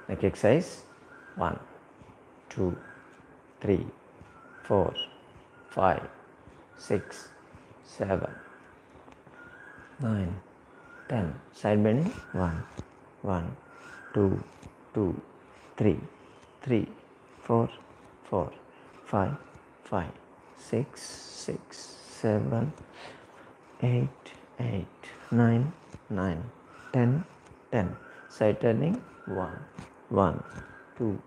Neck exercise. 1, 2, 3, 4, 5, 6, 7, 9, 10. Side bending. 1, 1, 2, 2, 3, 3, 4, 4, 5, 5, 6, 6, 7, 8, 8, 9, 9, 10, 10. Side turning. 1, 1, 2,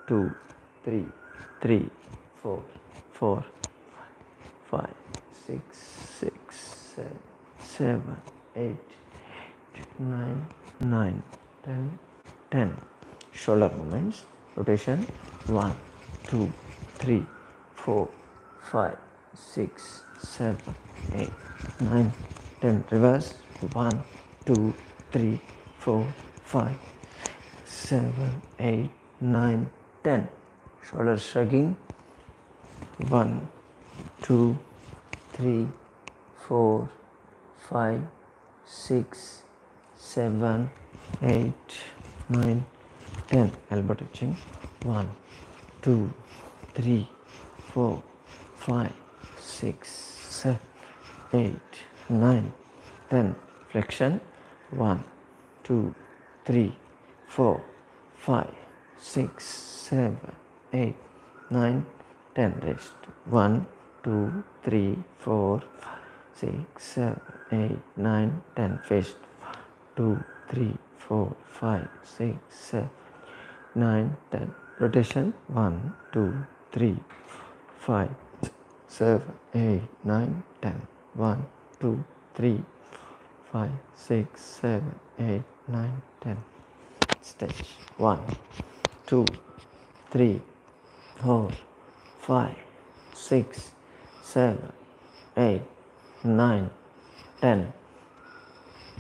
2, 3, 3, 4, 4, 5, 6, 6, 7, 7, 8, 9, 9, 10, 10. Shoulder movements. Rotation. 1, 2, 3, 4, 5, 6, 7, 8, 9, 10. Reverse. 1, 2, 3, 4, 5, 7, 8, 9, 10. Shoulder shrugging. 1, 2, 3, 4, 5, 6, 7, 8, 9, 10. Elbow touching. 1, 2, 3, 4, 5, 6, 7, 8, 9, 10. Flexion. 1, 2, 3, 4, 5, 6, 7, 8, 9, 10. Rest. 1, 2, 3, 4, 5, 6, 7, 8, 9, 10. Fist. 2, 3, 4, 5, 6, 7, 9, 10. Rotation. 1, 2, 3, 5, 7, 8, 9, 10. 1, 2, 3, 5, 6, 7, 8, 9, 10. Stretch. 1, 2, 3, 4, 5, 6, 7, 8, 9, 10.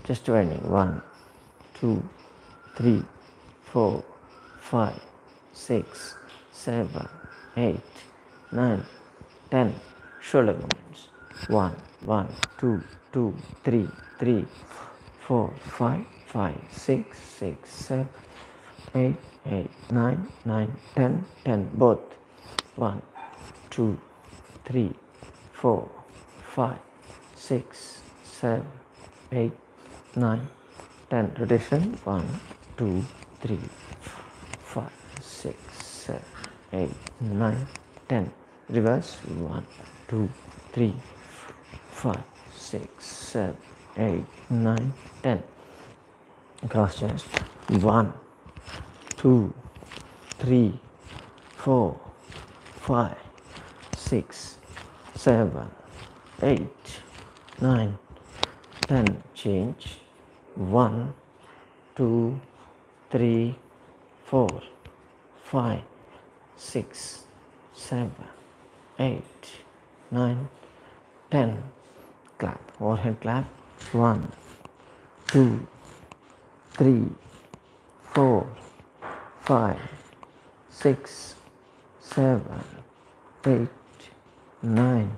Just winding. 1, 2, 3, 4, 5, 6, 7, 8, 9, 10. Shoulder movements. 1, 1, 2, 2, 3, 3, 4, 5, 5, 6, 6, 7, 8, 8, 9, 9, 10, 10. Both. 1, 2, 3, 4, 5, 6, 7, 8, 9, 10. Rotation. 1, 2, 3, 5, 6, 7, 8, 9, 10. Reverse. 1, 2, 3, 5, 6, 7, 8, 9, 10. Cross chest. 1, 2, 3, 4, 5, 6, 7, 8, 9, 10. Change. 1, 2, 3, 4, 5, 6, 7, 8, 9, 10. Clap. Overhead clap. 1, 2, 3, 4, 5, 6, 7, 8, 9,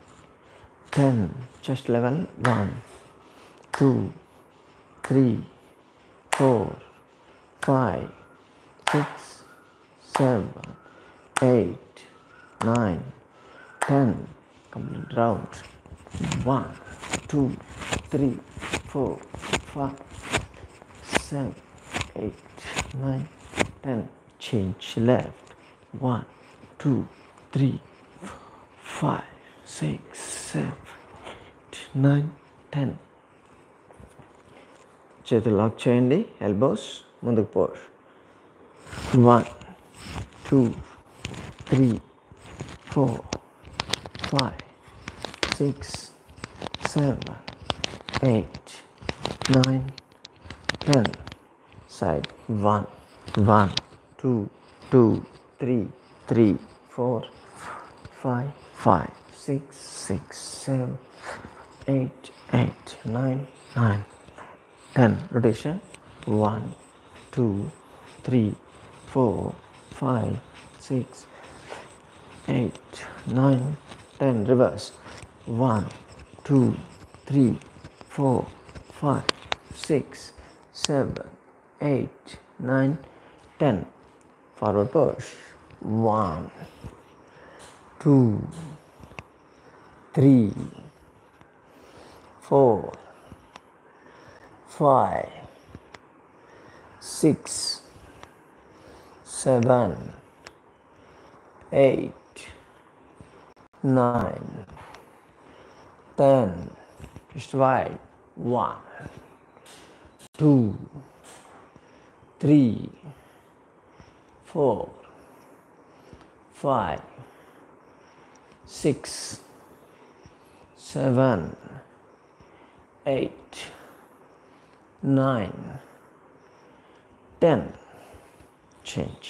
10. Chest level. 1, 2, 3, 4, 5, 6, 7, 8, 9, 10. Complete round. 1, 2, 3, 4, 5, 7, 8, 9, 10. Change left. 1, 2, 3, 4, 5, 6, 7, 8, 9, 10. చేతులు lock చేయండి. Elbows ముందుకు pour. 1, 2, 3, 4, 5, 6, 7, 8, 9, 10. Side. 1, 1, 2, 2, 3, 3, 4, 5, 5, 6, 6, 7, 8, 8, 9, 9, 10. Rotation. 1, 2, 3, 4, 5, 6, 8, 9, 10. Reverse. 1, 2, 3, 4, 5, 6, 7, 8, 9, 10. Forward push. 1, 2, 3, 4, 5, 6, 7, 8, 9, 10. Just wide. 1, 2, 3, 4, 5, 6, 7, 8, 9, 10. Change.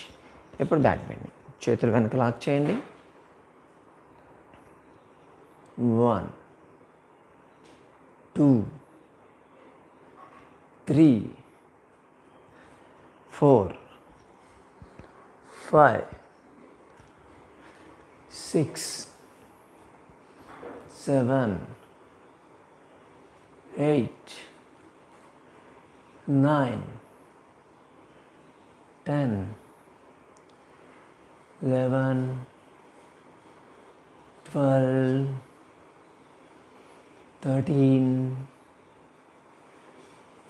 ఇప్పుడు back bending. చేతులు వెనక lock చేయండి. 1, 2, 3, 4, 5, 6, 7, 8, 9, 10, 11, 12, 13,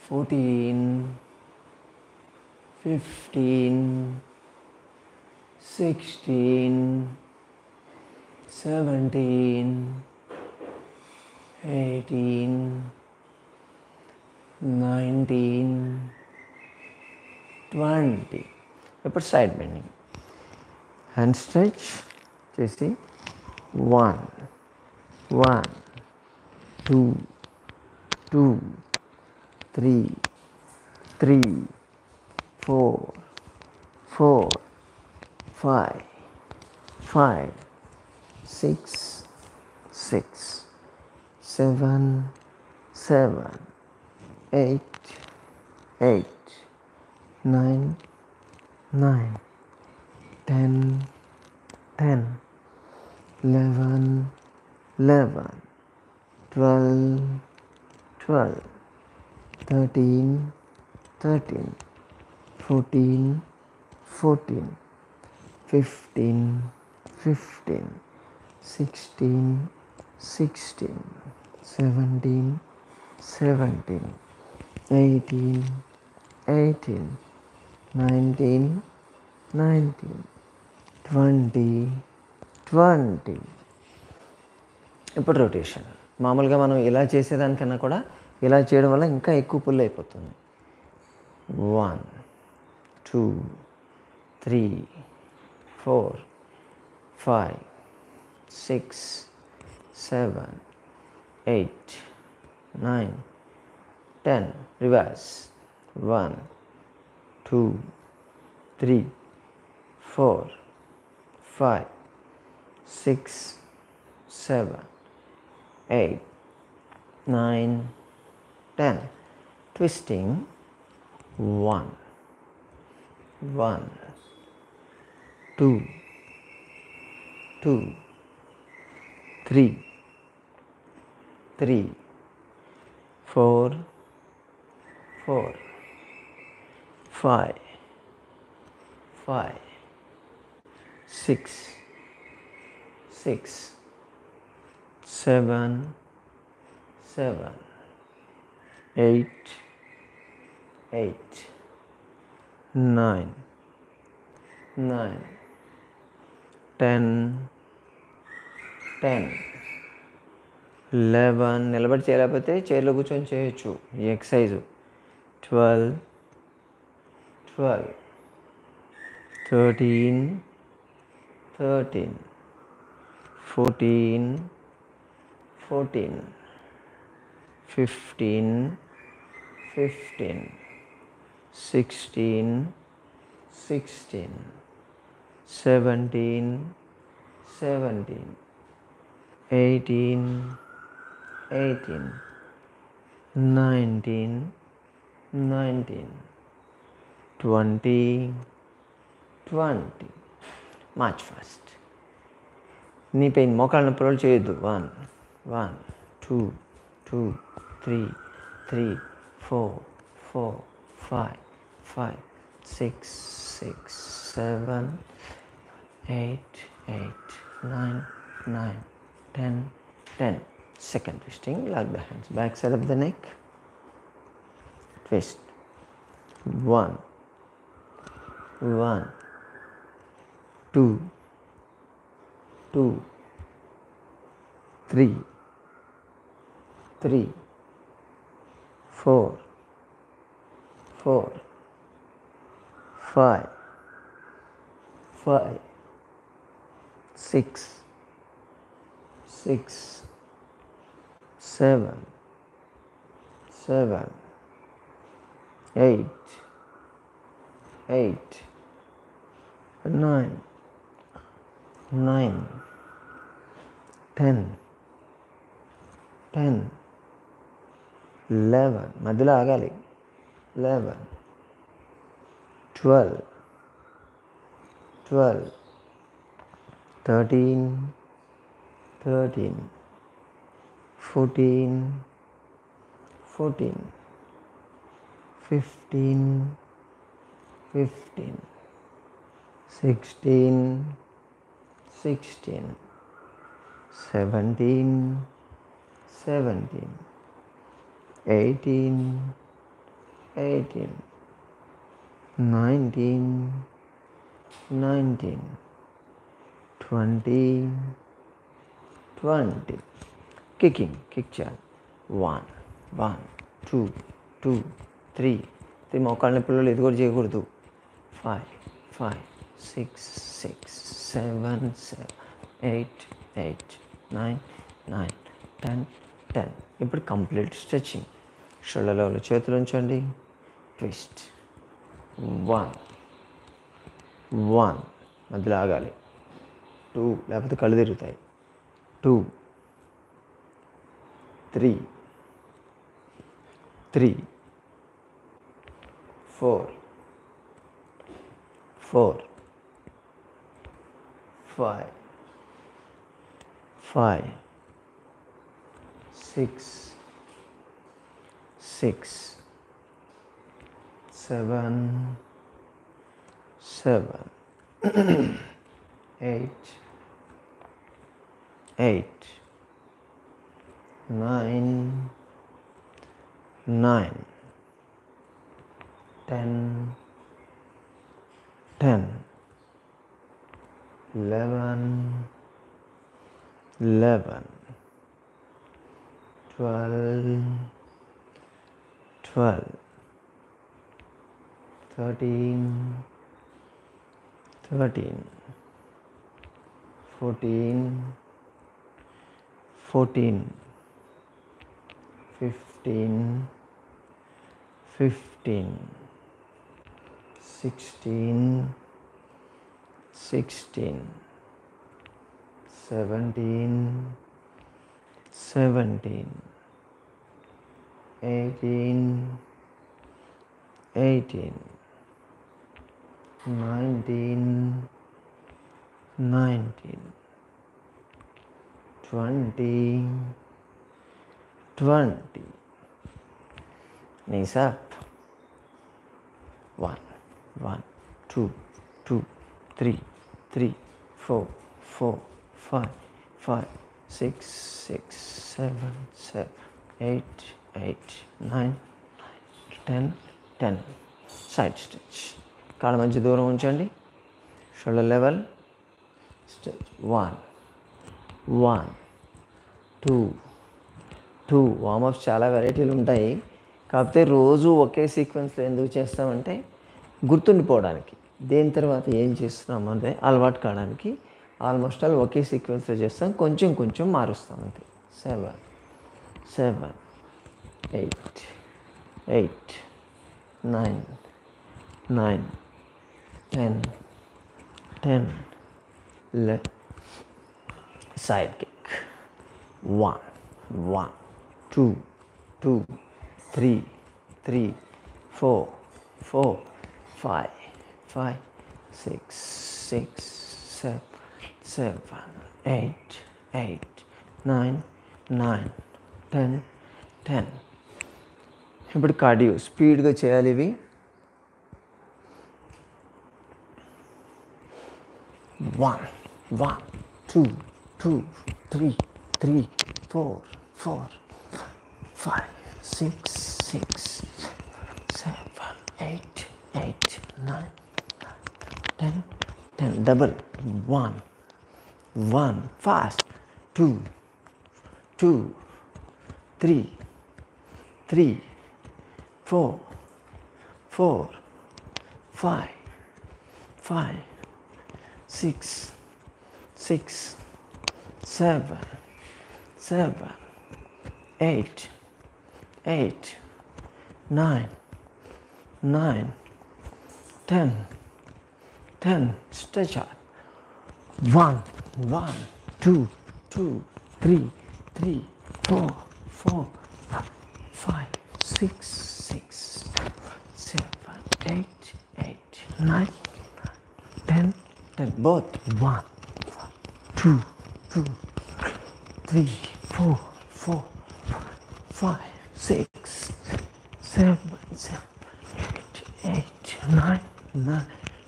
14, 15, 16, 17, 18, 19, 20. ఇప్పుడు side bending. Hand stretch చేసి 1, 1, 2, 2, 3, 3, 4, 4, 5, 5, 6, 6, 7, 7, 8, 8, 9, 9, 10, 10, 11, 11, 12, 12, 13, 13, 14, 14, 15, 15, 16, 16, 17, 17, 18, 18, 19, 19, 20, 20. ఇప్పుడు రొటేషన్. మామూలుగా మనం ఇలా చేసేదానికన్నా కూడా ఇలా చేయడం వల్ల ఇంకా ఎక్కువ పుల్ అయిపోతుంది. 1, 2, 3, 4, 5, 6, 7, 8, 9, 10. Reverse. 1, 2, 3, 4, 5, 6, 7, 8, 9, 10. Twisting. 1, 1, 2, 2, 3, 3, 4, 4, 5, 5, 6, 6, 7, 7, 8, 8, 9, 9, 10, 10, 11. నిలబడి చేయలేకపోతే చైర్లో కూర్చొని చేయొచ్చు ఈ exercise. 12, 12, 13, 13, 14, 14, 15, 15, 16, 16, 17, 17, 18, 18, 19, 19, 20, 20. March first. Knee pain మోకాళ్ళ నొప్పి రోజులు చేయొద్దు. 1, 1, 2, 2, 3, 3, 4, 4, 5, 5, 6, 6, 7, 8, 8, 9, 9, 10, 10. Second twisting, lock the hands. Back side of the neck. Twist. 1, 1, 2, 2, 3, 3, 4, 4, 5, 5, 6, 6, 7, 7, 8, 8, 9, 9, 10, 10, 11, మధ్యలో ఆగాలి. 11, 12, 12, 13, 13, 14, 14, 15, 15, 16, 16, 17, 17, 18, 18, 19, 19, 20, 20. Kicking, kick chair. 1, 1, 2, 2, 3. మోకాళ్ళ నొప్పులలో ఇది కూడా చేయకూడదు. 5, 5, 6, 6, 7, 7, 8, 8, 9, 9, 10, 10. ఇప్పుడు కంప్లీట్ స్ట్రెచ్చింగ్. షోల్డర్లో చేతులు ఉంచండి. ట్విస్ట్. 1, 1, మధ్యలో ఆగాలి. 2, లేకపోతే కళ్ళు తిరుగుతాయి. 2, 3, 3, 4, 4, 5, 5, 6, 6, 7, 7, 8, 8, 9, 9, 10, 10, 11, 11, 12, 12, 13, 13, 14, 14, 15, 15, 16, 16, 17, 17, 18, 18, 19, 19, 20, 20. Knees up. 1, 1, 2, 2, 3, 3, 4, 4, 5, 5, 6, 6, 7, 7, 8, 8, 9, 10, 10. Side stretch. కాళ్ళ మధ్య దూరం ఉంచండి. Shoulder level. స్ట్రెచ్. 1, 1, 2, 2. వార్మప్స్ చాలా వెరైటీలు ఉంటాయి. కాకపోతే రోజు ఒకే సీక్వెన్స్లో ఎందుకు చేస్తామంటే గుర్తుండిపోవడానికి, దేని తర్వాత ఏం చేస్తున్నాం అంటే అలవాటు కావడానికి. ఆల్మోస్ట్ ఆల్ ఒకే సీక్వెన్స్లో చేస్తాం, కొంచెం కొంచెం మారుస్తాం అంతే. 7, 7, 8, 8, 9, 9, 10, 10. Left side kick. 1, 1, 2, 2, 3, 3, 4, 4, 5, 5, 6, 6, 7, 7, 8, 8, 9, 9, 10, 10. ఇప్పుడు కార్డియో స్పీడ్గా చేయాలి ఇవి. 1, 1, 2, 2, 3, 3, 4, 4, 5, 6, 6, 7, 8, 8, 9, 10, 10. Double. 1, 1. Fast. 2, 2, 3, 3, 4, 4, 5, 5, 6, 6, 7, 7, 8, 8, 9, 9, 10, 10. Stretch out. 1, 1, 2, 2, 3, 3, 4, 4, 5, 6, 6, 7, 8, 8, 9, 10, 10. Both. 1, 2, 2, 3, 4, 4, 5, 6, 7, 7, 8, 9, 9,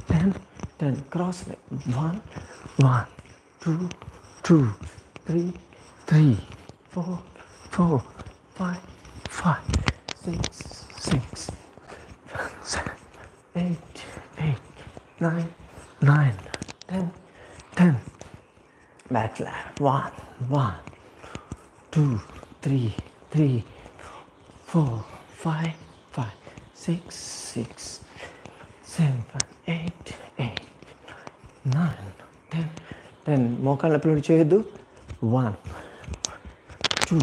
10, 10. Cross leg. 1, 1, 2, 2, 3, 3, 4, 4, 5, 5, 6, 6, 7, 8, 8, 9, 9, 10, 10. Back left. 1, 1, 2, 3, 3, 4, 5, 5, 6, 6, 7, 8, 8, 9, 10, 10. మోకాళ్ళ ప్లేట్ చేయొద్దు. 1, 2,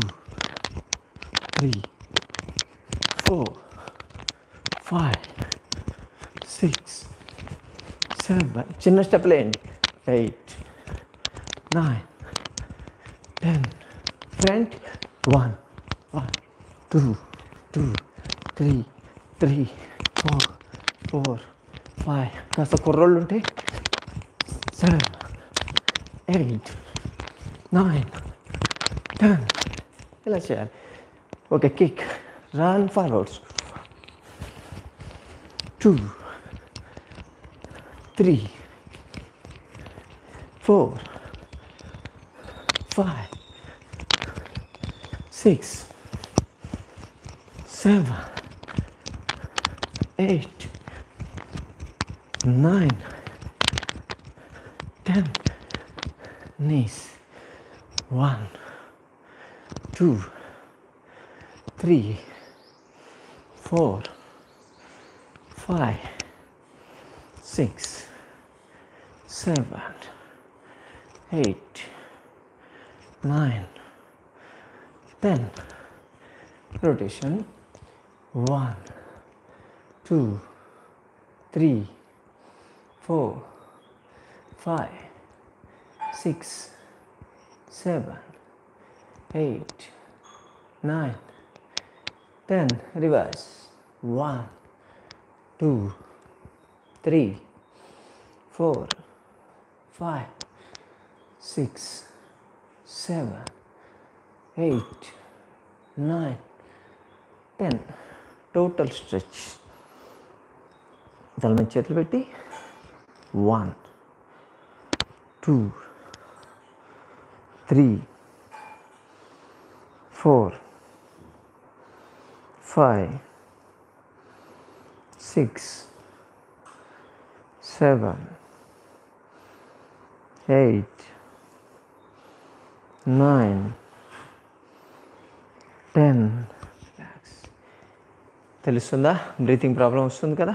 3, 4, 5, 6, 7. చిన్న స్టెప్ లేండి. 8, 9, 10. ఫ్రంట్. 1, 1, 2, 2, 3, 3, 4, 4, 5. కాస్త కుర్రోళ్ళు ఉంటే 7, 8, 9, 10. ఇలా చేయాలి. Okay. Kick. Run forwards. 2, 3, 4, 5, 6, 7, 8, 9, 10. Knees. 1, 2, 3, 4, 5, 6, 7, 8, 9, 10. Rotation. 1, 2, 3, 4, 5, 6, 7, 8, 9, 10. Reverse. 1, 2, 3, 4, 5, 6, 7, 8, 9, 10. Total stretch. తల మీద చేతులు పెట్టి 1, 2, 3, 4, 5, 6, 7, 8, 9, 10. తెలుస్తుందా? బ్రీతింగ్ ప్రాబ్లం వస్తుంది కదా.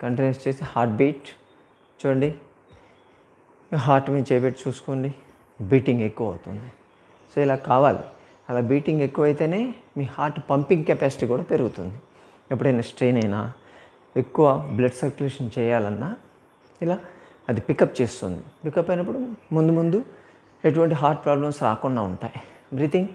కంటిన్యూస్ చేసి హార్ట్ బీట్ చూడండి. హార్ట్ మీద చేయబెట్టి చూసుకోండి. బీటింగ్ ఎక్కువ అవుతుంది. సో ఇలా కావాలి. అలా బీటింగ్ ఎక్కువైతేనే మీ హార్ట్ పంపింగ్ కెపాసిటీ కూడా పెరుగుతుంది. ఎప్పుడైనా స్ట్రెయిన్ అయినా ఎక్కువ బ్లడ్ సర్క్యులేషన్ చేయాలన్నా ఇలా అది పికప్ చేస్తుంది. పికప్ అయినప్పుడు ముందు ముందు ఎటువంటి హార్ట్ ప్రాబ్లమ్స్ రాకుండా ఉంటాయి. బ్రీతింగ్.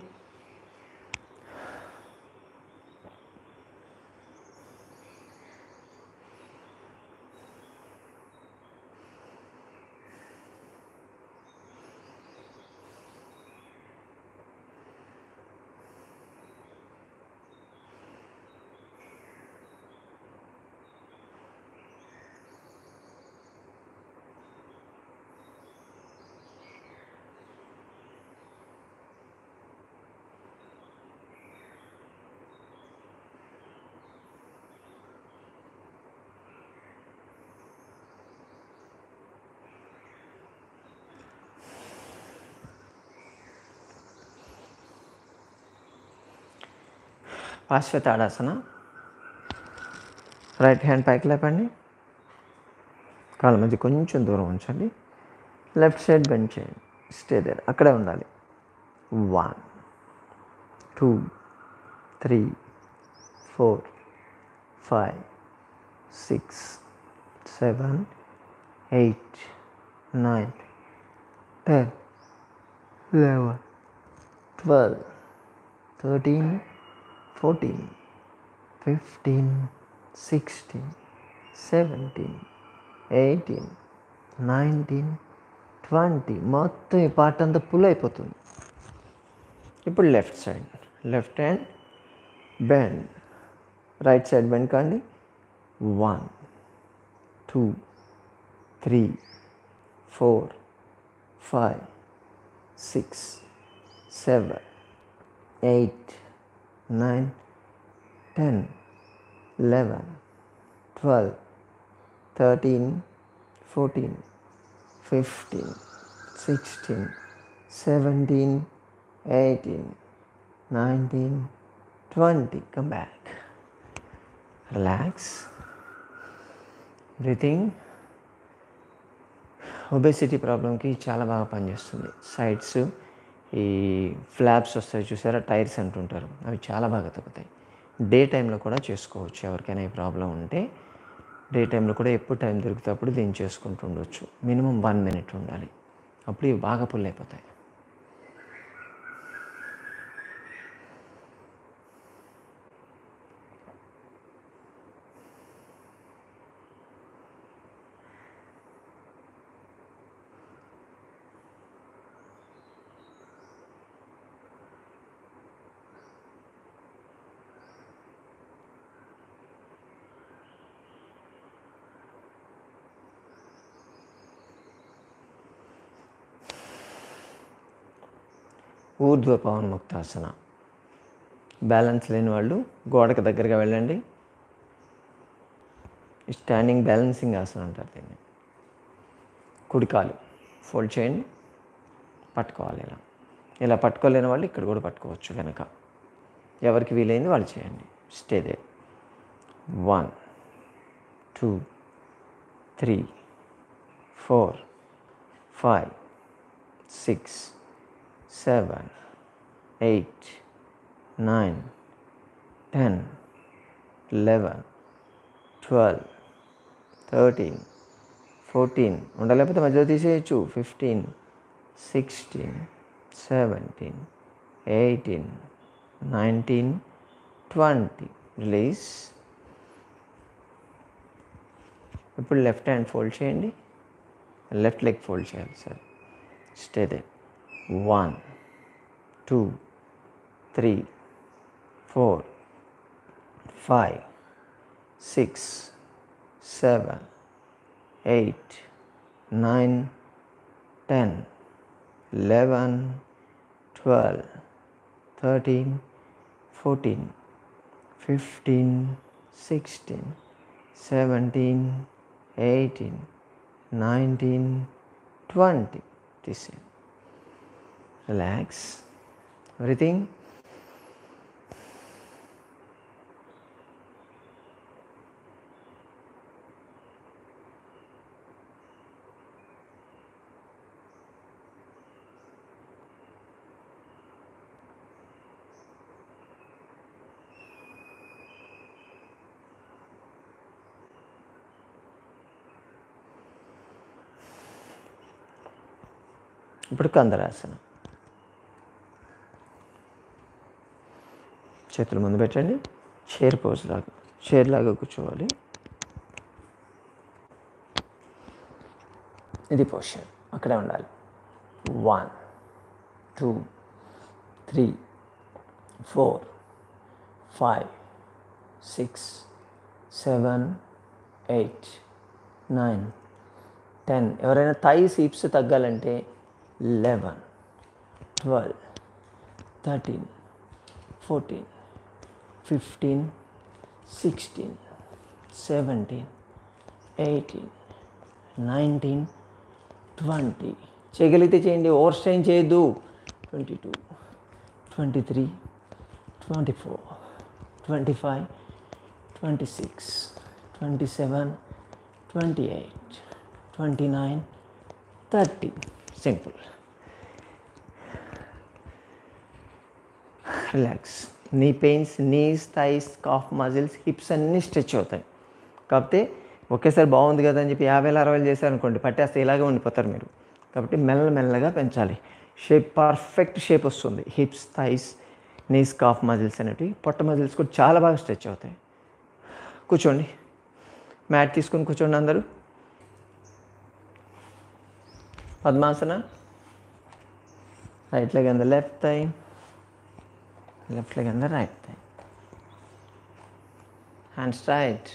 పార్శ్వతాడాసన. రైట్ హ్యాండ్ పైకి లేపండి, కాళ్ళ మధ్య కొంచెం దూరం ఉంచండి. లెఫ్ట్ సైడ్ బెండ్ చేయండి, స్టే దేర్, అక్కడే ఉండాలి. 1 2 3 4 5 6 7 8 9 10 11 12 13 14 15 16 17 18 19 20. మొత్తం ఈ పార్ట్ అంతా పుల్ అయిపోతుంది. ఇప్పుడు left side, left hand bend, right side bend కాండి. 1 2 3 4 5 6 7 8 9 10 11 12 13 14 15 16 17 18 19 20. Come back. Relax. Breathing. Obesity ప్రాబ్లంకి చాలా బాగా పనిచేస్తుంది. సైడ్స్ ఈ ఫ్లాప్స్ వస్తాయి చూసారా, టైర్స్ అంటుంటారు, అవి చాలా బాగా తగ్గుతాయి. డే టైంలో కూడా చేసుకోవచ్చు. ఎవరికైనా ఈ ప్రాబ్లం ఉంటే డే టైంలో కూడా ఎప్పుడు టైం దొరికితే అప్పుడు దీన్ని చేసుకుంటూ ఉండొచ్చు. మినిమం 1 minute ఉండాలి, అప్పుడు ఇవి బాగా పుల్ అయిపోతాయి. ఊర్ధ్వ పవన్ముక్తాసన. బ్యాలెన్స్ లేని వాళ్ళు గోడకు దగ్గరగా వెళ్ళండి. స్టాండింగ్ బ్యాలెన్సింగ్ ఆసన అంటారు దీన్ని. కుడికాలు ఫోల్డ్ చేయండి, పట్టుకోవాలి. ఇలా ఇలా పట్టుకోలేని వాళ్ళు ఇక్కడ కూడా పట్టుకోవచ్చు కనుక, ఎవరికి వీలైంది వాళ్ళు చేయండి. Stay they. 1 2 3 4 5 6 7 8 9 10 11 12 13 14, ఉండలేకపోతే మధ్యలో తీసేయచ్చు. 15 16 17 18 19 20. రిలీజ్. ఇప్పుడు లెఫ్ట్ హ్యాండ్ ఫోల్డ్ చేయండి, లెఫ్ట్ లెగ్ ఫోల్డ్ చేయాలి sir. Stay they. 1 2 3 4 5 6 7 8 9 10 11 12 13 14 15 16 17 18 19 20. This is. Relax. Breathing. ఇప్పుడు కందరాసన. చేతులు ముందు పెట్టండి, చైర్ పోజ్ లాగా, చైర్ లాగా కూర్చోవాలి. ఇది పొజిషన్, అక్కడే ఉండాలి. 1 2 3 4 5 6 7 8 9 10. ఎవరైనా థై సీప్స్ తగ్గాలంటే 11 12 13 14 15 16 17 18 19 20. చేయగలిగితే చేయండి, ఓవర్ స్ట్రెయిన్ చేయొద్దు. 22 23 24 25, 26, 27, 28, 29, 30. Simple. Relax. Knee pains, knees, thighs, calf muscles, hips అన్నీ స్ట్రెచ్ అవుతాయి. కాకపోతే ఒకేసారి బాగుంది కదా అని చెప్పి 50 60 చేశారనుకోండి పట్టేస్తే ఇలాగే ఉండిపోతారు మీరు. కాబట్టి మెల్లమెల్లగా పెంచాలి. షేప్ పర్ఫెక్ట్ షేప్ వస్తుంది. Hips, thighs, knees, calf muscles అనేవి, పొట్ట మజిల్స్ కూడా చాలా బాగా స్ట్రెచ్ అవుతాయి. కూర్చోండి. మ్యాట్ తీసుకొని కూర్చోండి అందరూ. Padmasana. Right leg and the left thigh, left leg and the right thigh. Hands straight,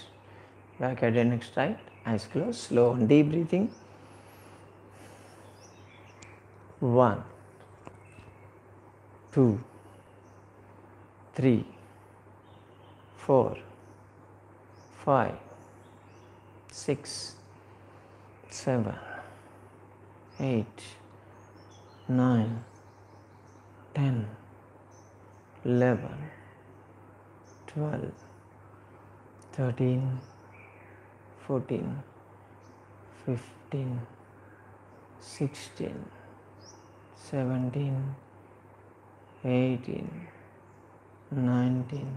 back head and neck straight, eyes closed, slow and deep breathing. 1, 2, 3, 4, 5, 6, 7, 8, 9, 10, 11, 12, 13, 14, 15, 16, 17, 18, 19,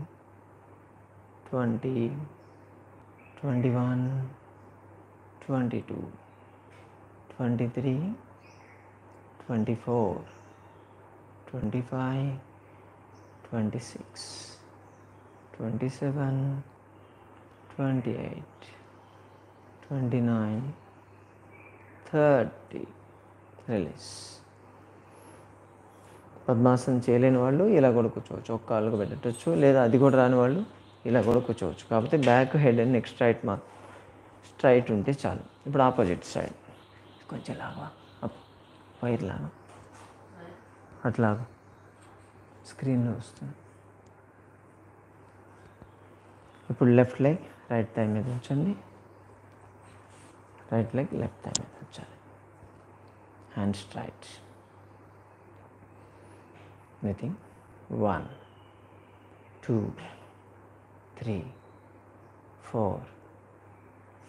20, 21, 22, 23, 24, 25, 26, 27, 28, 29, 30. Release. పద్మాసనం చేయలేని వాళ్ళు ఇలా కూడా కూర్చోవచ్చు. ఒక్క కాలుగా పెట్టచ్చు, లేదా అది కూడా రాని వాళ్ళు ఇలా కూడా కూర్చోవచ్చు. కాకపోతే back, head and neck straight ఉంటే చాలు. ఇప్పుడు ఆపోజిట్ సైడ్ కొంచెం లాగా అప్, వైర్ లాగా అట్లాగా స్క్రీన్లో వస్తుంది. ఇప్పుడు లెఫ్ట్ లెగ్ రైట్ థై మీద ఉంచండి. రైట్ లెగ్ లెఫ్ట్ థై మీద ఉంచాలి. Hand straight. Breathing. 1, 2, 3, 4,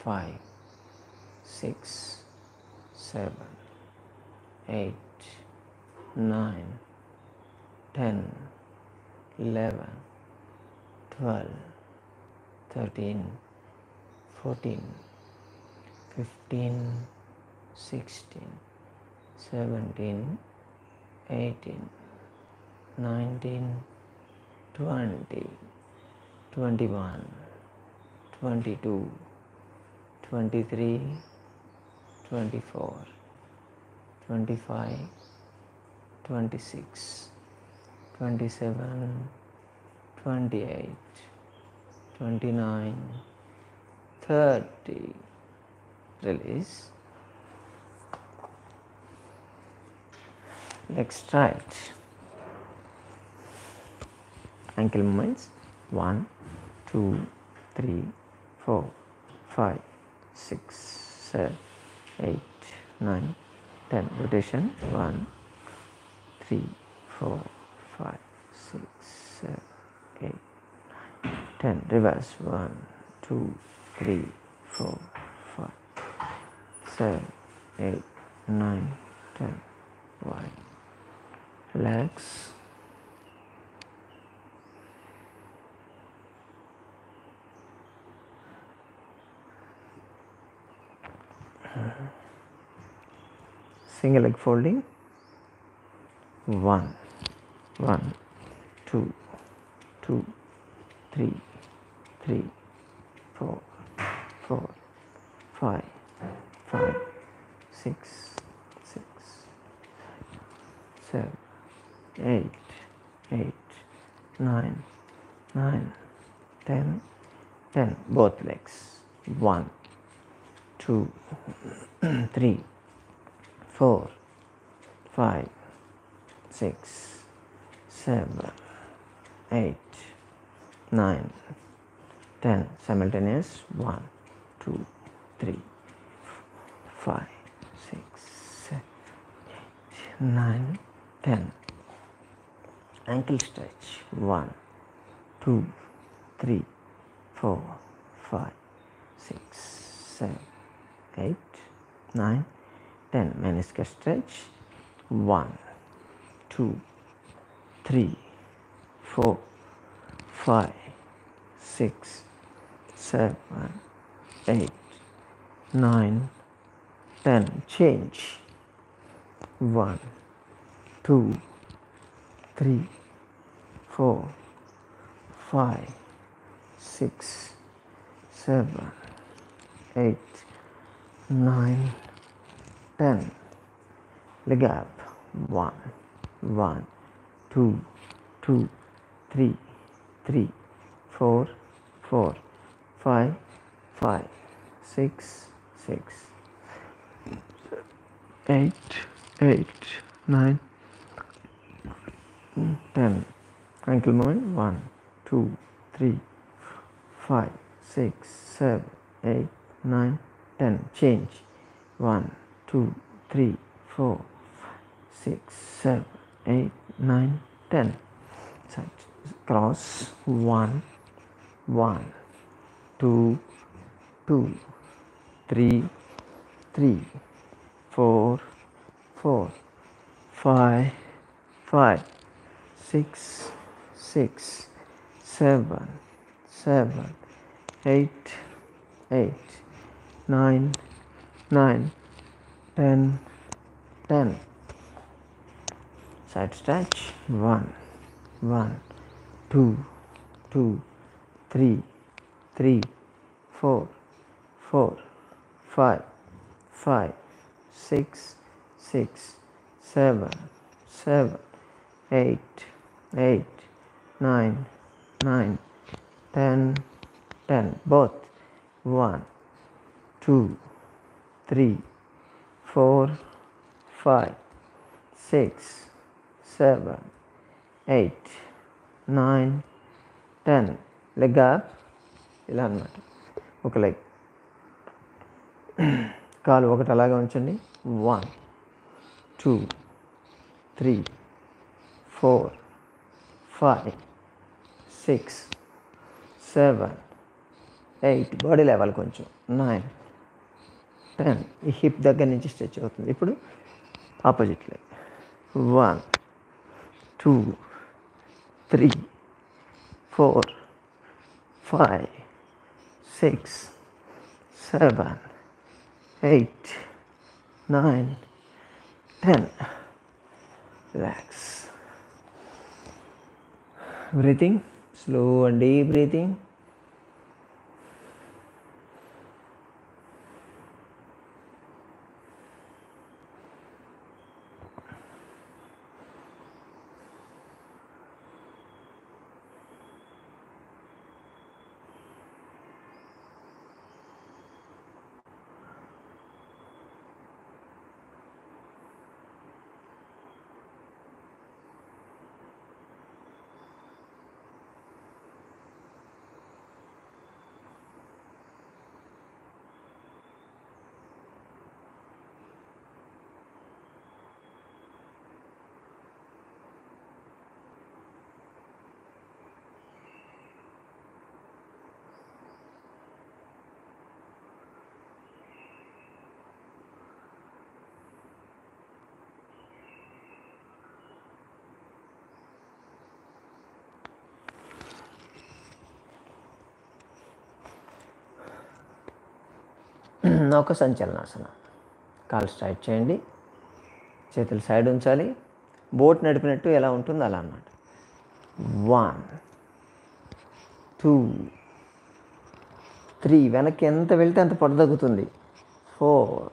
5, 6, 7, 8, 9, 10, 11, 12, 13, 14, 15, 16, 17, 18, 19, 20, 21, 22, 23, 24, 25, 26, 27, 28, 29, 30. Release. Legs straight. Ankle movements. 1, 2, 3, 4, 5, 6, 7, 8, 9, 10. Rotation. 1, 3, 4, 5, 6, 7, 8, 10. Reverse. 1, 2, 3, 4, 5, 7, 8, 9, 10. Wide. Relax. Single leg folding. 1, 1, 2, 2, 3, 3, 4, 4, 5, 5, 6, 6, 7, 8, 8, 9, 9, 10, 10. Both legs. 1, 2, 3, 4, 5, 6, 7, 8, 9, 10. Simultaneous. 1, 2, 3, 5, 6, 7, 8, 9, 10. Ankle stretch. 1, 2, 3, 4, 5, 6, 7, 8, 9, 10. Meniscus stretch. 1, 2, 3, 4, 5, 6, 7, 8, 9, 10. Change. 1, 2, 3, 4, 5, 6, 7, 8, 9, 10. Leg up. 1, 1, 2, 2, 3, 3, 4, 4, 5, 5, 6, 6, 8, 8, 9, 10. Ankle movement. 1, 2, 3, 5, 6, 7, 8, 9, 10. Change. 1, 2, 3, 4, 6, 7, 8, 9, 10. Side cross. 1, 1, 2, 2, 3, 3, 4, 4, 5, 5, 6, 6, 7, 7, 8, 8, 9, 9, 10, 10. Side stretch. 1, 1, 2, 2, 3, 3, 4, 4, 5, 5, 6, 6, 7, 7, 8, 8, 9, 9, 10, 10. Both. 1, 2, 3, 4, 5, 6, 7, 8, 9, 10. Leg up. ఇలా అన్నమాట. ఒక leg. కాలు ఒకటి అలాగే ఉంచండి. 1, 2, 3, 4, 5, 6, 7, 8. Body level కొంచెం. 9, 10. ఈ hip దగ్గర నుంచి స్ట్రెచ్ అవుతుంది. ఇప్పుడు opposite leg. 1, 2, 3, 4, 5, 6, 7, 8, 9, 10. Relax. Breathing. Slow and deep breathing. నౌక సంచలనాసన. కాలు స్ట్రైట్ చేయండి. చేతులు సైడ్ ఉంచాలి. బోట్ నడిపినట్టు ఎలా ఉంటుందో అలా అన్నమాట. 1, 2, 3. వెనక్కి ఎంత వెళ్తే అంత పొట్ట తగ్గుతుంది. 4,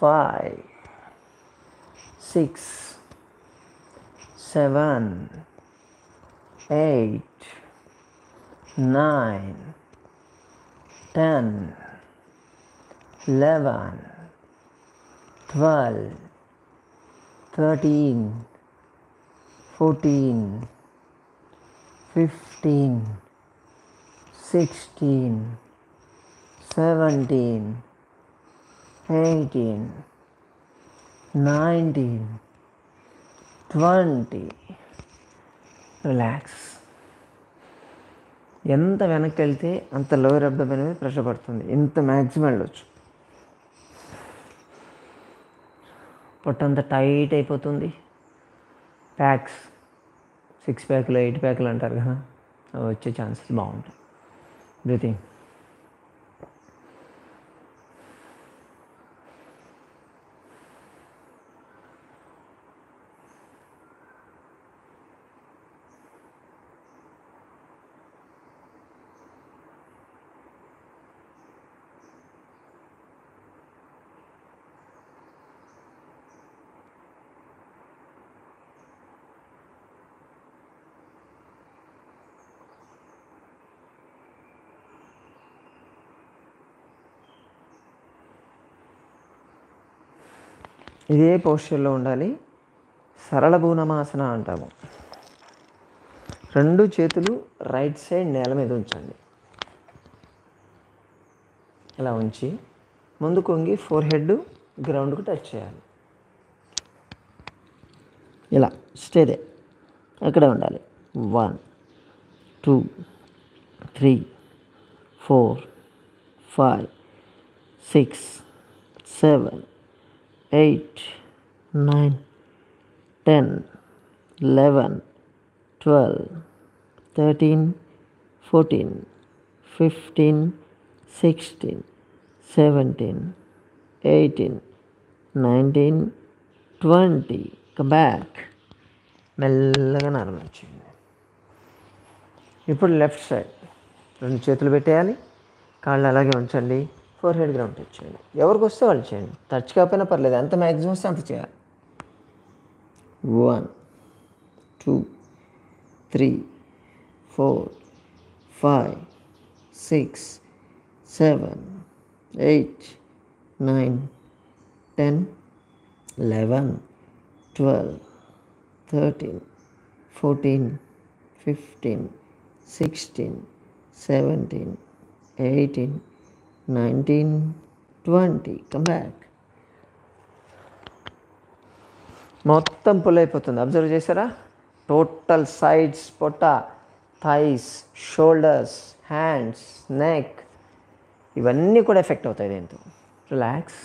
5, 6, 7, 8, 9, 10, 11, 12, 13, 14, 15, 16, 17, 18, 19, 20. Relax. ఎంత వెనక్కి వెళ్తే అంత లోయర్ అబ్డోమెన్ మీద ప్రెషర్ పడుతుంది. ఇంత మ్యాక్సిమం వెళ్ళొచ్చు. పొట్టంతా టైట్ అయిపోతుంది. ప్యాక్స్ 6 ప్యాక్లు 8 ప్యాక్లు అంటారు కదా, అవి వచ్చే ఛాన్సెస్ బాగుంటాయి. బ్రీతింగ్. ఇదే పోస్చర్లో ఉండాలి. సరళ భూనమాసన అంటాము. 2 చేతులు రైట్ సైడ్ నేల మీద ఉంచండి. ఇలా ఉంచి ముందు కొంగి ఫోర్ హెడ్ గ్రౌండ్కు టచ్ చేయాలి. ఇలా స్టేదే అక్కడే ఉండాలి. 1 2 3 4 5 6 7 8 9 10 11 12 13 14 15 16 17 18 19 20. Come back. మెల్లగా నార్మల్ చేయండి. ఇప్పుడు లెఫ్ట్ సైడ్ 2 చేతులు పెట్టేయాలి. కాళ్ళు అలాగే ఉంచండి. ఫోర్ హెడ్ గ్రౌండ్ టచ్ చేయండి. ఎవరికి వస్తే వాళ్ళు చేయండి. టచ్ కాకపోయినా పర్లేదు, ఎంత మ్యాక్సిమం వస్తే అంత చేయాలి. 1 2 3 4 5 6 7 8 9 10 11 12 13 14 15 16 17 18 19 20. Come back. మొత్తం పుల్ అయిపోతుంది. అబ్జర్వ్ చేశారా? టోటల్ సైడ్స్, పొట్ట, థైస్, షోల్డర్స్, హ్యాండ్స్, నెక్ ఇవన్నీ కూడా ఎఫెక్ట్ అవుతాయి దీంతో. రిలాక్స్.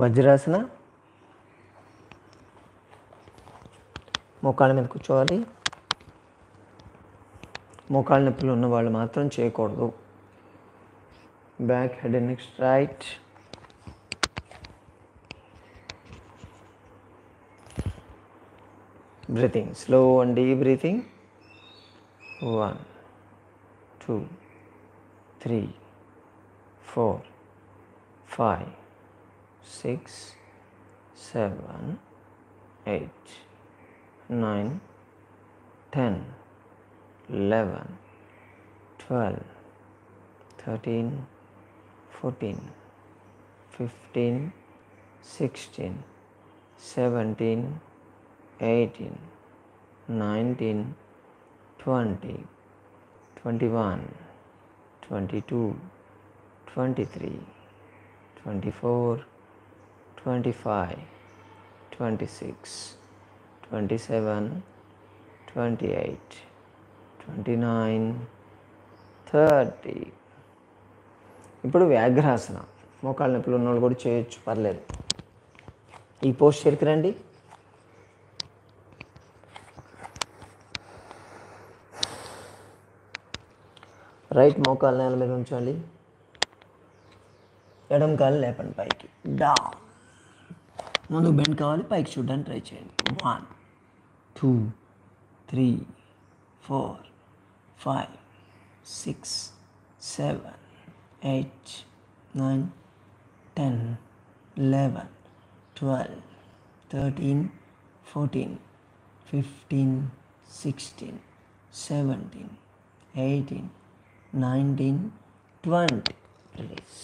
వజ్రాసన. మోకాళ్ళ మీద కూర్చోవాలి. మోకాళ్ళ నొప్పులు ఉన్న వాళ్ళు మాత్రం చేయకూడదు. Back, head and neck straight. Breathing, slow and deep breathing. 1 2 3 4 5 6 7 8 9 10 11 12 13 14 15 16 17 18 19 20 21 22 23 24 25 26 27 28 29 30. ఇప్పుడు వ్యాఘ్రాసన. మోకాళ్ళ నొప్పులు ఉన్నవాళ్ళు కూడా చేయొచ్చు, పర్లేదు. ఈ పోస్చర్కి రండి. రైట్ మోకాళ్ళ నేల మీద ఉంచండి. ఎడమ కాలు లేపండి పైకి. డౌన్. ముందుకు బెండ్ కావాలి, పైకి చూడడానికి ట్రై చేయండి. 1 2 3 4 5 6 7 8 9 10 11 12 13 14 15 16, 17, 18, 19, 20. రిలీజ్.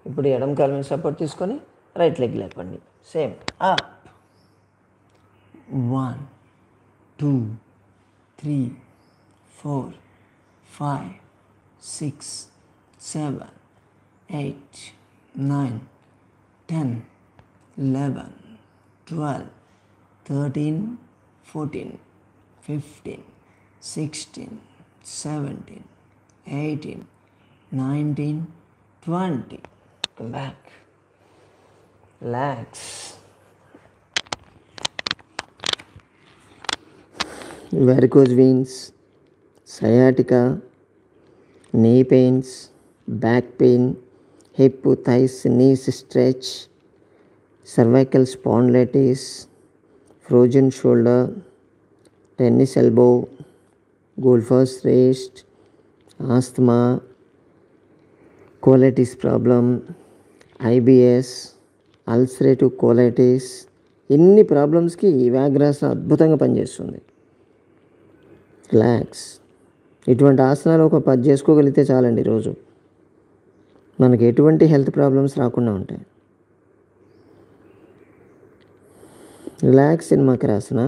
ఇప్పుడు ఎడమ కాలు మీద సపోర్ట్ తీసుకొని రైట్ లెగ్ లేపండి. Same up. 1, 2, 3, 4, 5, 6, 7, 8, 9, 10, 11, 12, 13, 14, 15, 16, 17, 18, 19, 20. Come back. Relax. Varicose veins, sciatica, knee pains, back pain, hip, thighs, knees stretch, cervical spondylitis, frozen shoulder, tennis elbow, golfer's wrist, asthma, colitis problem, IBS, ulcerative colitis, ఇన్ని ప్రాబ్లమ్స్కి ఈ వ్యాఘ్రాసనం అద్భుతంగా పనిచేస్తుంది. Relax. ఇటువంటి ఆసనాలు ఒక 10 చేసుకోగలిగితే చాలండి రోజు. మనకి ఎటువంటి హెల్త్ ప్రాబ్లమ్స్ రాకుండా ఉంటాయి. Relax in Makarasana.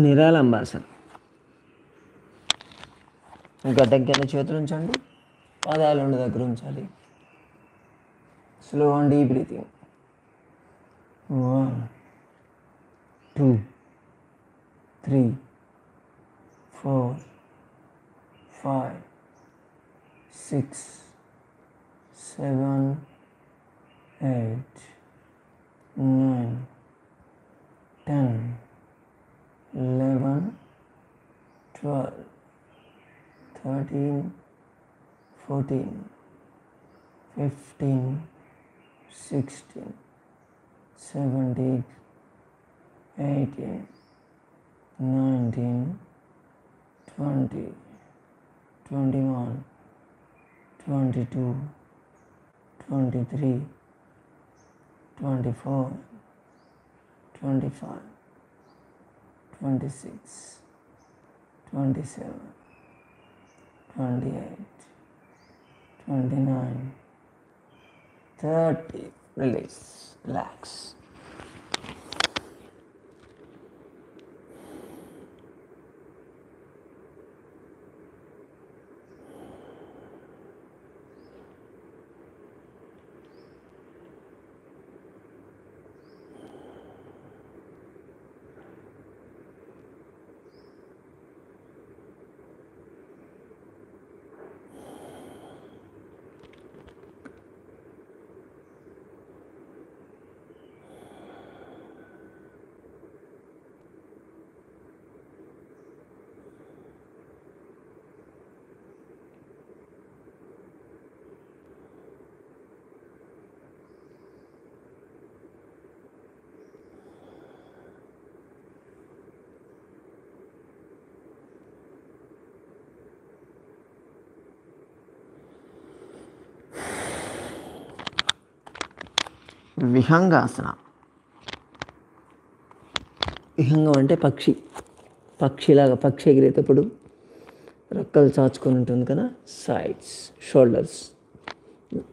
నిరాళంబాసన. గడ్డం కింద చేతులు ఉంచండి, పాదాలు రెండు దగ్గర ఉంచాలి. Slow and deep breathing. 1, 2, 3, 4, 5, 6, 7, 8, 9, 10, 11, 12, 13, 14, 15, 16, 17, 18, 19, 20, 21, 22, 23, 24, 25, 26, 27, 28, 29, 30. Release. Relax. విహంగాసన. విహంగం అంటే పక్షిలాగా పక్షి ఎగిరేటప్పుడు రెక్కలు చాచుకొని ఉంటుంది కదా. సైడ్స్,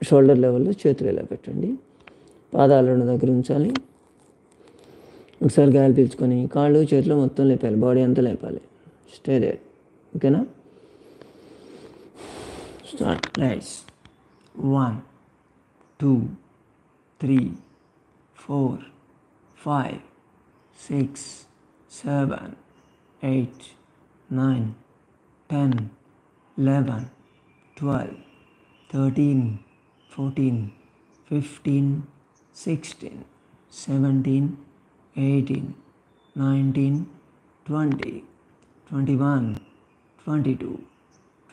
షోల్డర్ లెవెల్లో చేతులు ఇలా పెట్టండి, పాదాలు రెండు దగ్గర ఉంచాలి. ఒకసారి గాలి పీల్చుకొని కాళ్ళు చేతులు మొత్తం లేపాలి, బాడీ అంతా లేపాలి. Stay there. ఓకేనా? స్టార్ట్. రైట్స్. 1, 2, 3, 4, 5, 6, 7, 8, 9, 10, 11, 12, 13, 14, 15, 16, 17, 18, 19, 20, 21, 22,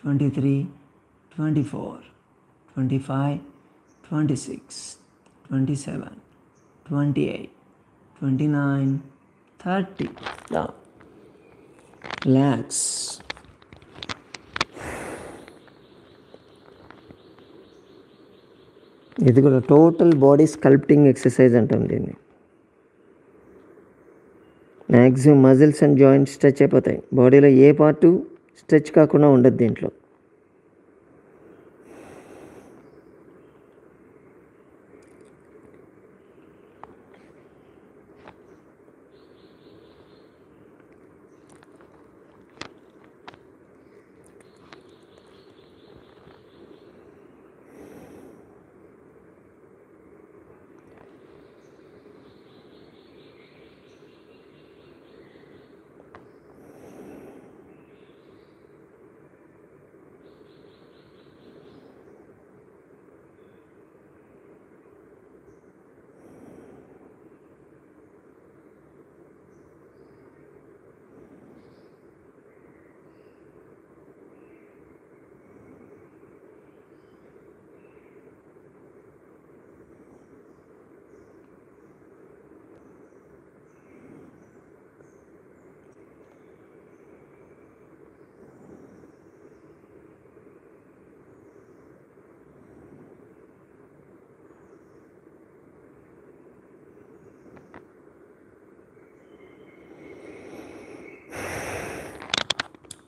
23, 24, 25, 26, 27, 28, 29, 30. Now, relax. ఇది కూడా టోటల్ బాడీ స్కల్ప్టింగ్ ఎక్సర్సైజ్ అంటాం దీన్ని. Maximum muscles and joints stretch అయిపోతాయి. బాడీలో ఏ పార్టు స్ట్రెచ్ కాకుండా ఉండదు దీంట్లో.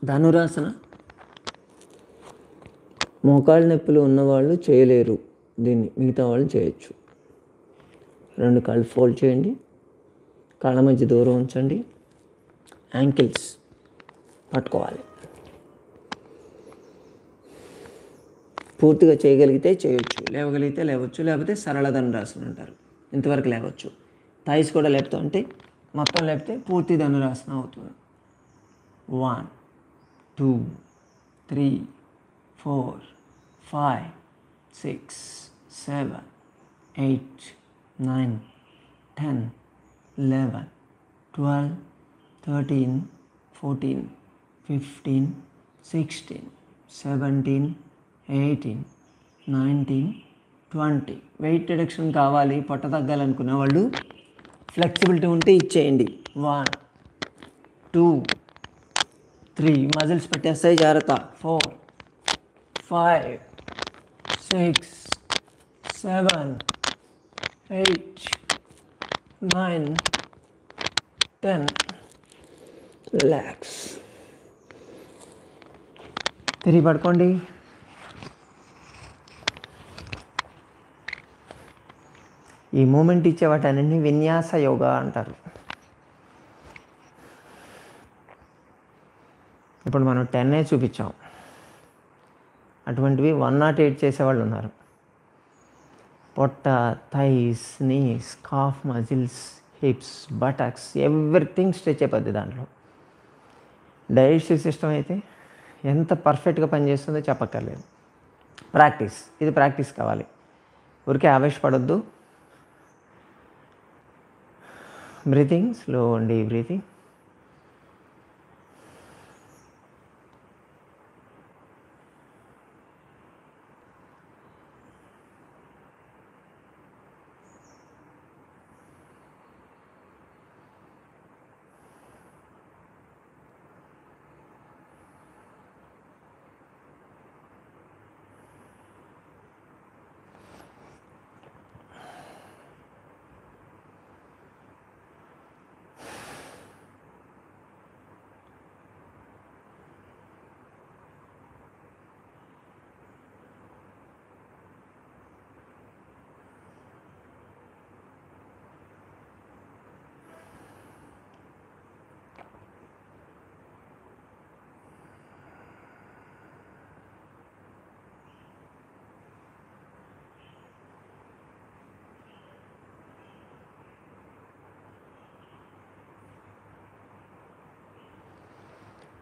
ధనురాసన మోకాళ్ళ నొప్పులు ఉన్నవాళ్ళు చేయలేరు దీన్ని, మిగతా వాళ్ళు చేయొచ్చు. 2 కాళ్ళు ఫోల్డ్ చేయండి, కాళ్ళ మధ్య దూరం ఉంచండి, యాంకిల్స్ పట్టుకోవాలి. పూర్తిగా చేయగలిగితే చేయొచ్చు, లేవగలిగితే లేవచ్చు, లేకపోతే సరళ ధనురాసన అంటారు. ఇంతవరకు లేవచ్చు. థైస్ కూడా లేపుతాం అంటే మొత్తం లేపితే పూర్తి ధనురాసన అవుతుంది. 1, 2, 3, 4, 5, 6, 7, 8, 9, 10, 11, 12, 13, 14, 15, 16, 17, 18, 19, 20. వెయిట్ రిడక్షన్ కావాలి, పొట్ట తగ్గాలనుకునే వాళ్ళు ఫ్లెక్సిబిలిటీ ఉంటే ఇచ్చేయండి. 1, 2, 3 మజిల్స్ పెట్టేస్తాయి, జాగ్రత్త. 4, 5, 6, 7, 8, 9, 10. రిలాక్స్. తిరిగి పడుకోండి. ఈ మూమెంట్ ఇచ్చే వాటన్నింటినీ విన్యాస యోగా అంటారు. ఇప్పుడు మనం 10 చూపించాం. అటువంటివి 108 చేసేవాళ్ళు ఉన్నారు. పొట్ట, thighs, knees, calf muscles, hips, buttocks, everything stretch అయిపోద్ది దాంట్లో. డైజెస్టివ్ సిస్టమ్ అయితే ఎంత పర్ఫెక్ట్గా పనిచేస్తుందో చెప్పక్కర్లేదు. ఇది ప్రాక్టీస్ కావాలి. ఊరికే ఆవేశపడొద్దు. బ్రీతింగ్ స్లో అండి. బ్రీతింగ్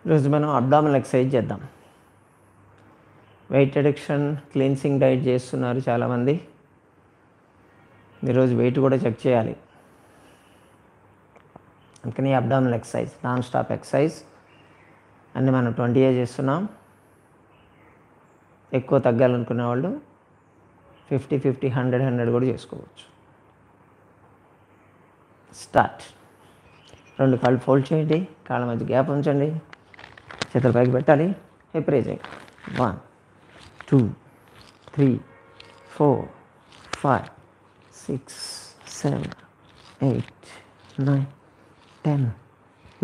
ఈరోజు మనం అబ్డామినల్ ఎక్సర్సైజ్ చేద్దాం. వెయిట్ రిడక్షన్ క్లీన్సింగ్ డైట్ చేస్తున్నారు చాలామంది. ఈరోజు వెయిట్ కూడా చెక్ చేయాలి. అందుకని abdominal exercise non stop exercise అన్నీ మనం 20 చేస్తున్నాం. ఎక్కువ తగ్గాలనుకునే వాళ్ళు 50, 100 కూడా చేసుకోవచ్చు. స్టార్ట్. 2 కాళ్ళు ఫోల్డ్ చేయండి, కాళ్ళ మధ్య గ్యాప్ ఉంచండి, చేతుల పైకి పెట్టాలి. Hip raising. 1, 2, 3, 4, 5, 6, 7, 8, 9, 10,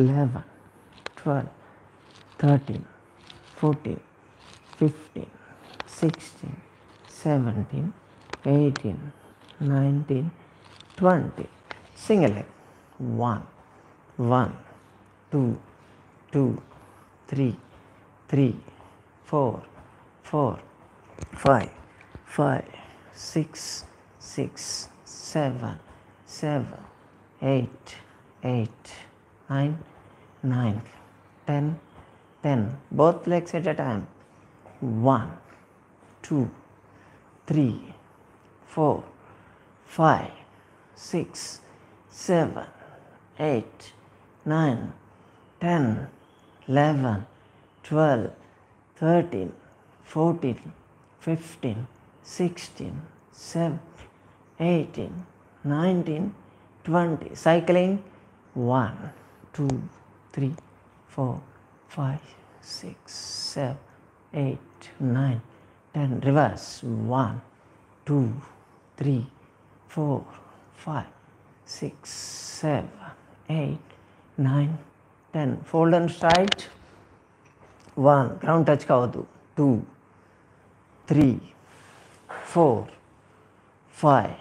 11, 12, 13, 14, 15, 16, 17, 18, 19, 20. Single leg. 1, 2, 3, 4, 5, 6, 7, 8, 9, 10. Both legs at a time. 1, 2, 3, 4, 5, 6, 7, 8, 9, 10, 11, 12, 13, 14, 15, 16, 17, 18, 19, 20. Cycling. 1, 2, 3, 4, 5, 6, 7, 8, 9, 10. Reverse. 1, 2, 3, 4, 5, 6, 7, 8, 9, 10. Fold and straight. 1, ground touch కావద్దు. 2, 3, 4, 5,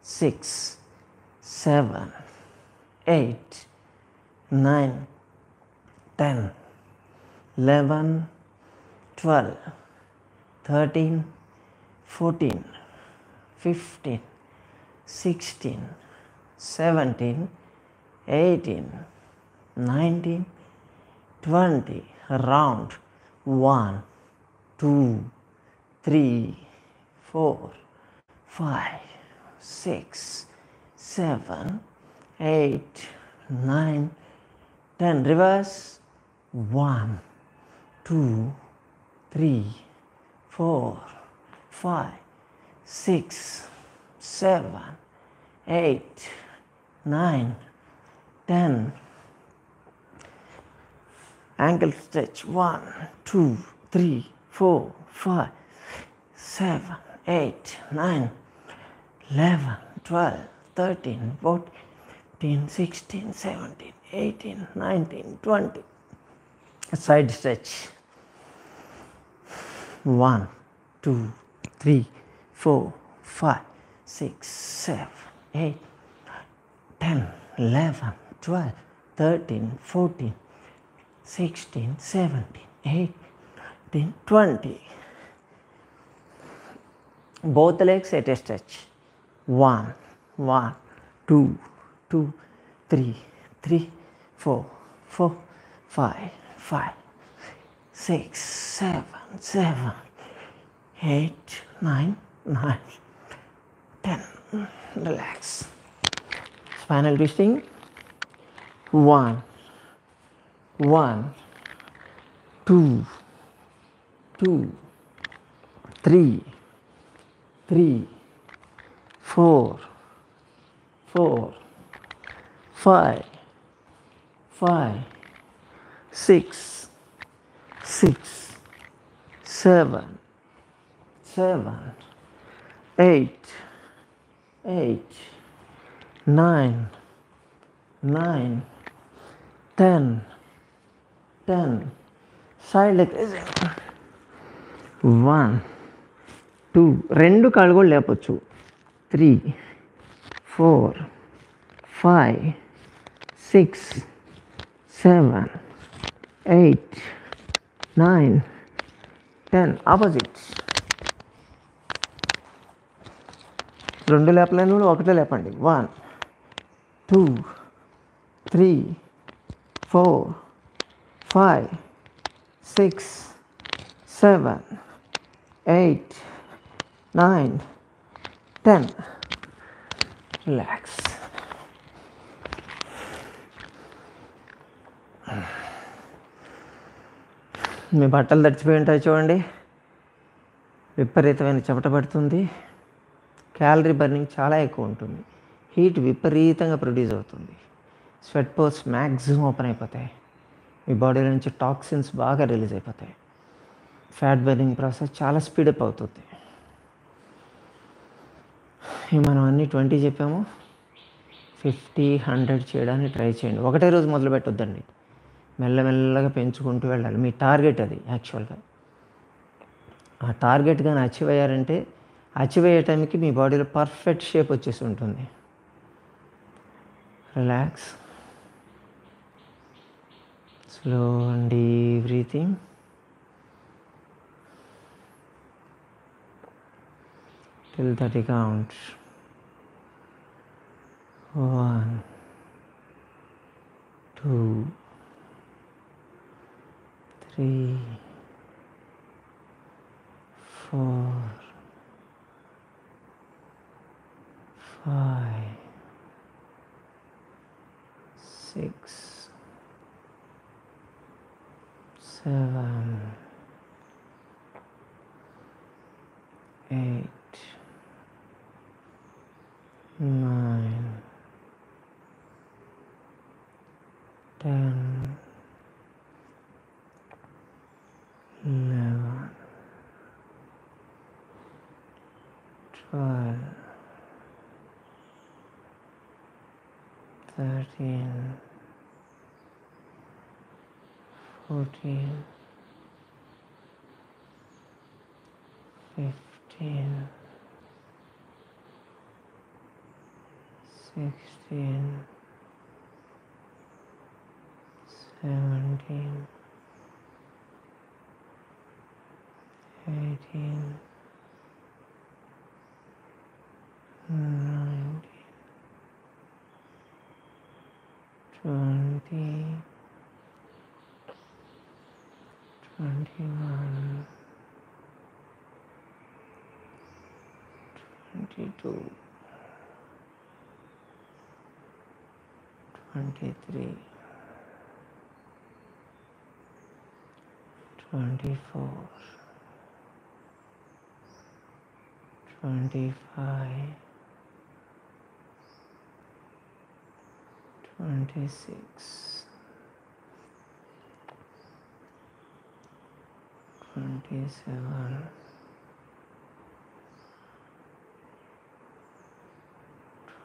6, 7, 8, 9, 10, 11, 12, 13, 14, 15, 16, 17, 18, 19, 20. Round. 1, 2, 3, 4, 5, 6, 7, 8, 9, 10. Reverse. 1, 2, 3, 4, 5, 6, 7, 8, 9, 10. Ankle stretch. 1, 2, 3, 4, 5, 7, 8, 9, 11, 12, 13, 14, 16, 17, 18, 19, 20. Side stretch. 1, 2, 3, 4, 5, 6, 7, 8, 10, 11, 12, 13, 14, 16, 17, 18, 20. Both legs at a stretch. 1, 2, 3, 4, 5, 6, 7, 8, 9, 10. Relax. Spinal twisting. 1, 2, 3, 4, 5, 6, 7, 8, 9, 10. Side leg raising. 1, 2. 2 కాళ్ళు కూడా లేపొచ్చు. 3, 4, 5, 6, 7, 8, 9, 10. Opposite. 2 లేపలేని కూడా 1 లేపండి. 1, 2, 3, 4, 5, 6, 7, 8, 9, 10. Relax. మీ బట్టలు తడిచిపోయి ఉంటాయి చూడండి. విపరీతమైన చెమట పడుతుంది. క్యాలరీ బర్నింగ్ చాలా ఎక్కువ ఉంటుంది. హీట్ విపరీతంగా ప్రొడ్యూస్ అవుతుంది. స్వెట్ పోర్స్ మ్యాక్సిమం ఓపెన్ అయిపోతాయి. మీ బాడీలో నుంచి టాక్సిన్స్ బాగా రిలీజ్ అయిపోతాయి. ఫ్యాట్ బర్నింగ్ ప్రాసెస్ చాలా స్పీడప్ అవుతుంది. మనం అన్నీ 20 చెప్పాము. 50, 100 చేయడానికి ట్రై చేయండి. ఒకటే రోజు మొదలు పెట్టొద్దండి. మెల్లమెల్లగా పెంచుకుంటూ వెళ్ళాలి. మీ టార్గెట్ అది. యాక్చువల్గా ఆ టార్గెట్ కానీ అచీవ్ అయ్యారంటే అచీవ్ అయ్యే టైంకి మీ బాడీలో పర్ఫెక్ట్ షేప్ వచ్చేసి ఉంటుంది. Relax. Slow and deep breathing. till 30 counts. 1, 2, 3, 4, 5, 6, 7, 8, 9, 10, 11, 12, 13, 14, 15, 16, 17, 18, 19, 20, 21, 22, 23, 24, 25, 26, 27,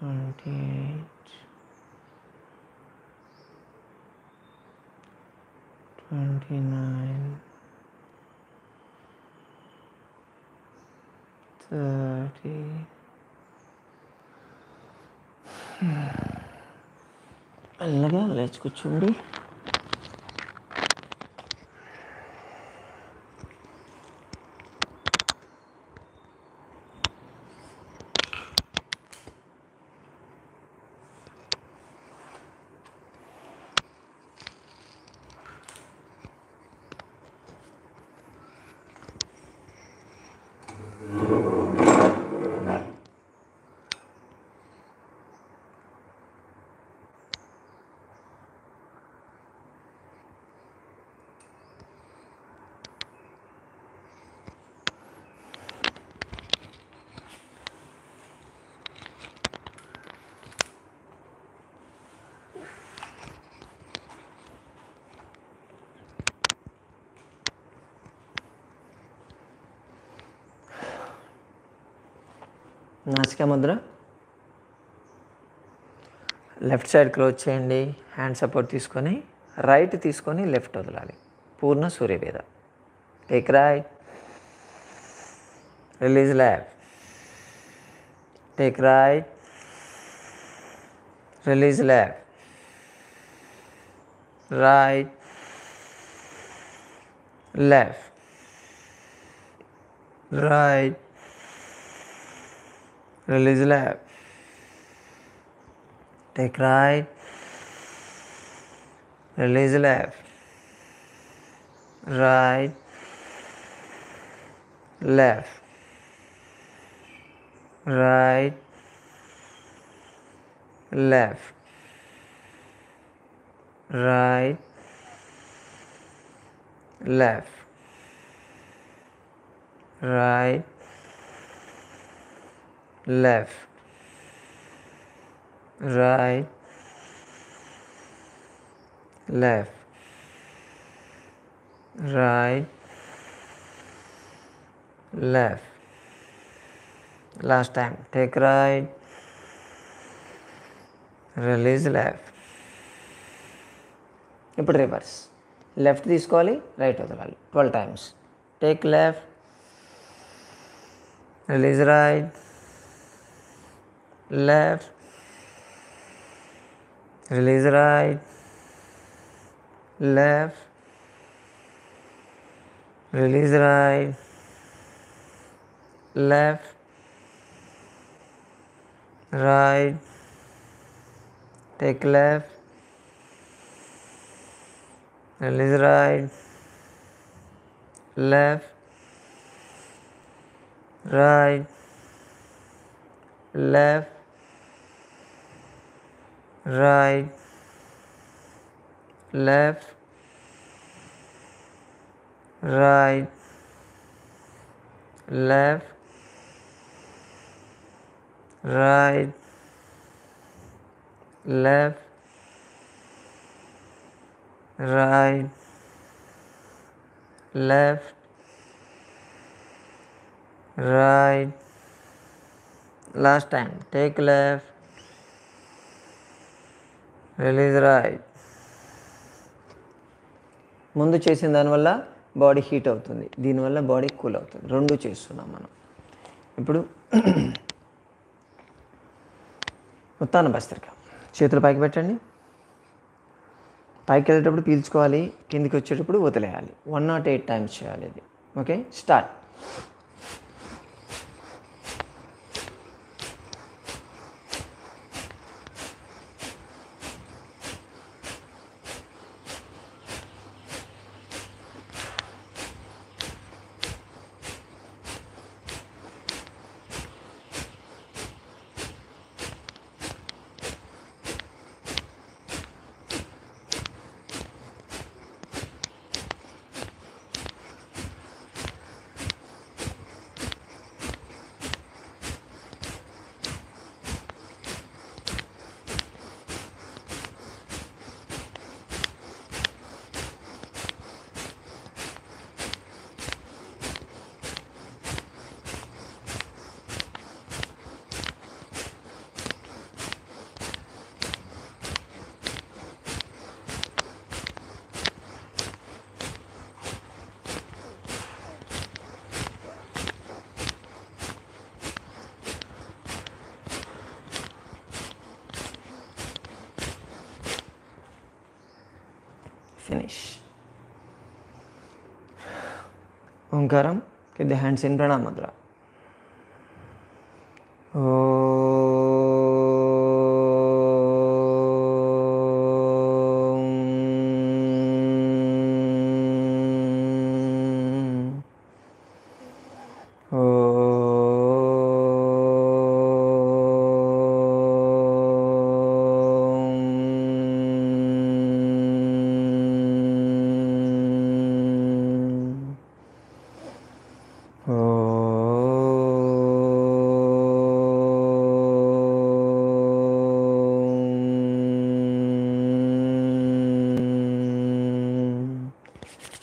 28, 29, 30. మెల్లగా లేచి కూర్చోండి. నాసికా ముద్ర. లెఫ్ట్ సైడ్ క్లోజ్ చేయండి. హ్యాండ్ సపోర్ట్ తీసుకొని రైట్ తీసుకొని లెఫ్ట్ వదలాలి. పూర్ణ సూర్యభేద. Take right, release left. Take right, release left. Right, left, right, release left, take right, release left, right, left, right, left, right, left, right, left, right, left, right, left. Last time. Take right, release left. ఇప్పుడు reverse. Left తీసుకోవాలి, right వదలాలి. 12 times. Take left, release right, left, release right, left, release right, left, right, take left, release right, left, right, left, right, left, right, left, right, left, right, left, right. Last time. Take left, release right. ముందు చేసిన దానివల్ల body heat అవుతుంది, దీనివల్ల body cool అవుతుంది. రెండు చేస్తున్నాం మనం. ఇప్పుడు ఉత్తాన భస్త్రిక. చేతులు పైకి పెట్టండి. పైకి వెళ్ళేటప్పుడు పీల్చుకోవాలి, కిందికి వచ్చేటప్పుడు వదిలేయాలి. 108 times చేయాలి ఇది. Okay, start. Finish. Omkaram. Keep the hands in Pranam Mudra.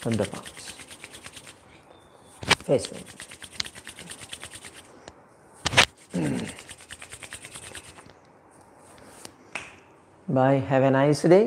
From the palms. Face me. Bye. Have a nice day.